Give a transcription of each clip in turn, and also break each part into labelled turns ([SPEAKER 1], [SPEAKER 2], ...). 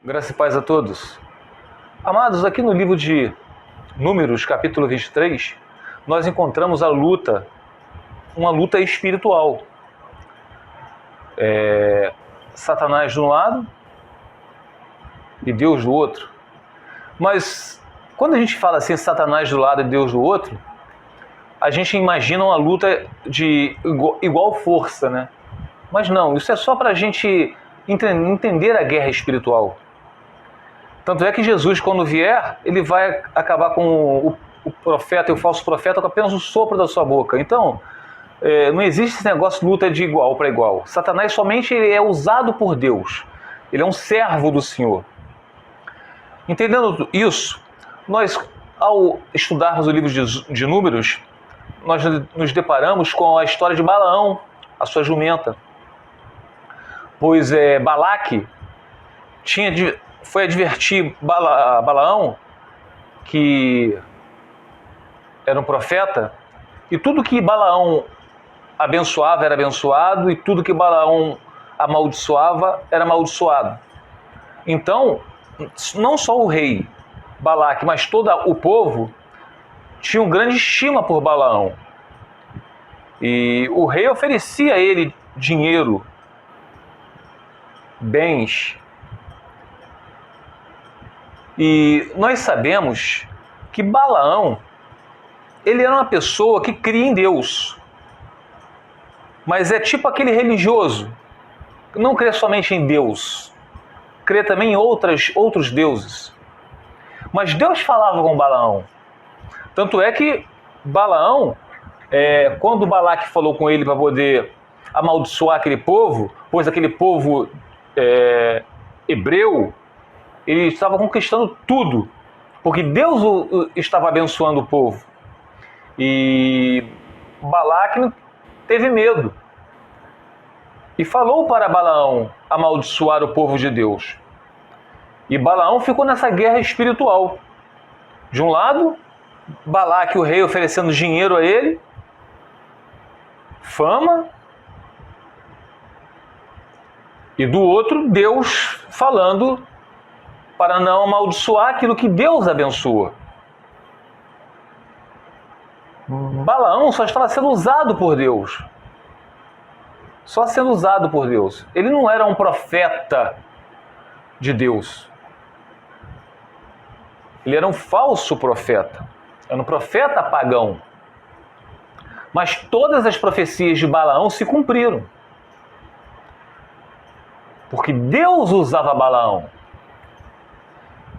[SPEAKER 1] Graça e paz a todos. Amados, aqui no livro de Números, capítulo 23, nós encontramos uma luta espiritual. Satanás de um lado e Deus do outro. Mas quando a gente fala assim, Satanás do lado e Deus do outro, a gente imagina uma luta de igual força, né? Mas não, isso é só para a gente entender a guerra espiritual. Tanto é que Jesus, quando vier, ele vai acabar com o profeta e o falso profeta com apenas o sopro da sua boca. Então, não existe esse negócio de luta de igual para igual. Satanás somente é usado por Deus. Ele é um servo do Senhor. Entendendo isso, nós, ao estudarmos o livro de Números, nós nos deparamos com a história de Balaão, a sua jumenta. Pois Balaque foi advertir Balaão, que era um profeta, e tudo que Balaão abençoava era abençoado, e tudo que Balaão amaldiçoava era amaldiçoado. Então, não só o rei Balaque, mas todo o povo tinha grande estima por Balaão. E o rei oferecia a ele dinheiro, bens. E nós sabemos que Balaão, ele era uma pessoa que cria em Deus. Mas é tipo aquele religioso, que não crê somente em Deus, crê também em outros deuses. Mas Deus falava com Balaão. Tanto é que Balaão, quando Balaque falou com ele para poder amaldiçoar aquele povo, pois aquele povo hebreu, ele estava conquistando tudo, porque Deus estava abençoando o povo. E Balaque teve medo e falou para Balaão amaldiçoar o povo de Deus. E Balaão ficou nessa guerra espiritual. De um lado, Balaque, o rei, oferecendo dinheiro a ele, fama, e do outro, Deus falando para não amaldiçoar aquilo que Deus abençoa. Balaão só estava sendo usado por Deus. Só sendo usado por Deus. Ele não era um profeta de Deus. Ele era um falso profeta. Era um profeta pagão. Mas todas as profecias de Balaão se cumpriram. Porque Deus usava Balaão.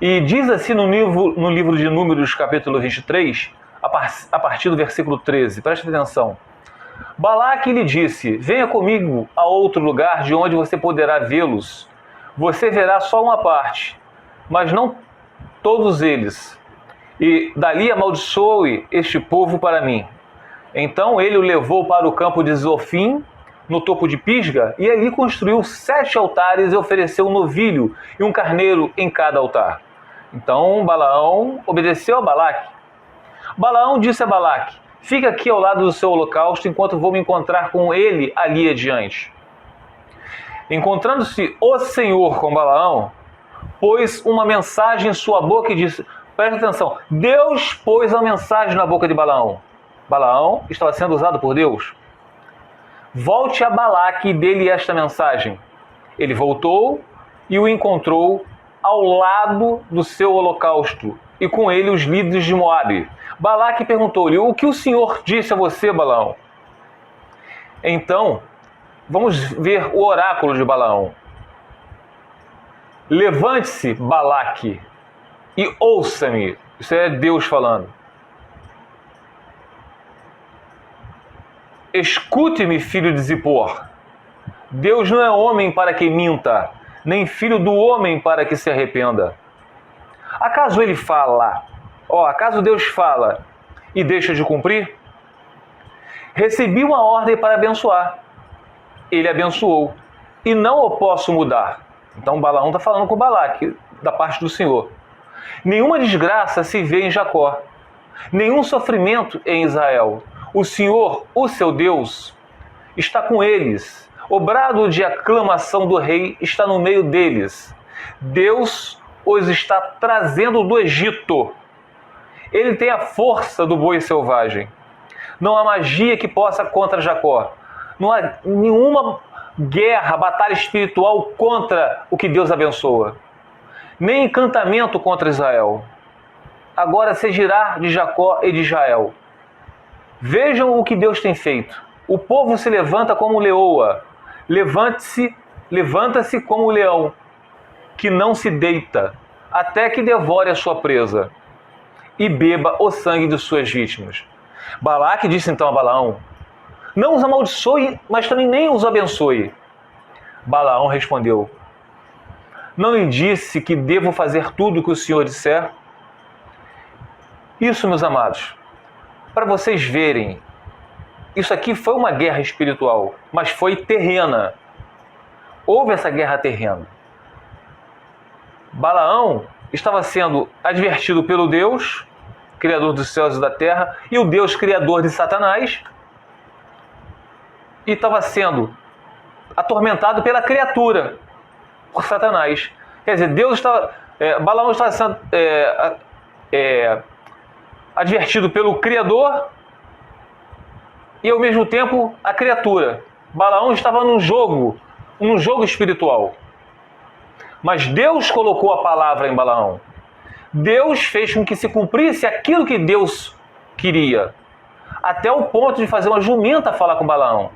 [SPEAKER 1] E diz assim no livro de Números, capítulo 23, a partir do versículo 13. Preste atenção. Balaque lhe disse: venha comigo a outro lugar de onde você poderá vê-los. Você verá só uma parte, mas não todos eles. E dali amaldiçoe este povo para mim. Então ele o levou para o campo de Zofim, no topo de Pisga, e ali construiu 7 altares e ofereceu um novilho e um carneiro em cada altar. Então Balaão obedeceu a Balaque. Balaão disse a Balaque: fica aqui ao lado do seu holocausto enquanto vou me encontrar com ele ali adiante. Encontrando-se o Senhor com Balaão, pôs uma mensagem em sua boca e disse... Presta atenção, Deus pôs a mensagem na boca de Balaão. Balaão estava sendo usado por Deus. Volte a Balaque e dê-lhe esta mensagem. Ele voltou e o encontrou ao lado do seu holocausto, e com ele os líderes de Moabe. Balaque perguntou-lhe: o que o Senhor disse a você, Balaão? Então, vamos ver o oráculo de Balaão. Levante-se, Balaque, e ouça-me. Isso é Deus falando. Escute-me, filho de Zippor. Deus não é homem para que minta, nem filho do homem para que se arrependa. Acaso ele fala? Acaso Deus fala e deixa de cumprir? Recebi uma ordem para abençoar. Ele abençoou, e não o posso mudar. Então Balaão está falando com Balaque, da parte do Senhor. Nenhuma desgraça se vê em Jacó, nenhum sofrimento em Israel. O Senhor, o seu Deus, está com eles. O brado de aclamação do rei está no meio deles. Deus os está trazendo do Egito. Ele tem a força do boi selvagem. Não há magia que possa contra Jacó. Não há nenhuma guerra, batalha espiritual contra o que Deus abençoa. Nem encantamento contra Israel. Agora se dirá de Jacó e de Israel: vejam o que Deus tem feito. O povo se levanta como leoa. Levanta-se como leão, que não se deita, até que devore a sua presa e beba o sangue de suas vítimas. Balaque disse então a Balaão: não os amaldiçoe, mas também nem os abençoe. Balaão respondeu: não lhe disse que devo fazer tudo o que o Senhor disser? Isso, meus amados, para vocês verem, isso aqui foi uma guerra espiritual, mas foi terrena. Houve essa guerra terrena. Balaão estava sendo advertido pelo Deus, Criador dos céus e da terra, e o Deus Criador de Satanás, e estava sendo atormentado pela criatura, por Satanás. Quer dizer, Balaão estava sendo advertido pelo Criador e ao mesmo tempo a criatura. Balaão estava num jogo espiritual. Mas Deus colocou a palavra em Balaão. Deus fez com que se cumprisse aquilo que Deus queria, até o ponto de fazer uma jumenta falar com Balaão.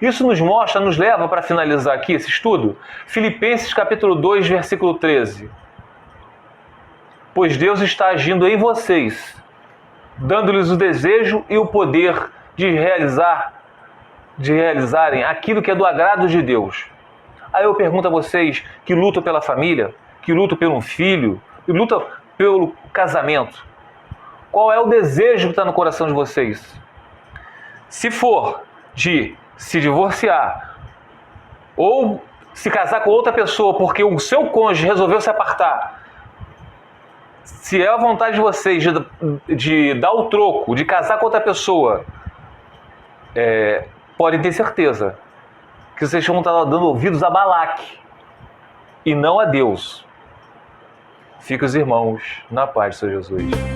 [SPEAKER 1] Isso nos leva, para finalizar aqui esse estudo, Filipenses capítulo 2, versículo 13. Pois Deus está agindo em vocês, dando-lhes o desejo e o poder de realizarem aquilo que é do agrado de Deus. Aí eu pergunto a vocês que lutam pela família, que lutam pelo filho, que lutam pelo casamento, qual é o desejo que está no coração de vocês? Se for de se divorciar ou se casar com outra pessoa porque o seu cônjuge resolveu se apartar, se é a vontade de vocês de dar o troco, de casar com outra pessoa, podem ter certeza que vocês vão estar dando ouvidos a Balaque e não a Deus. Fiquem os irmãos na paz de Senhor Jesus.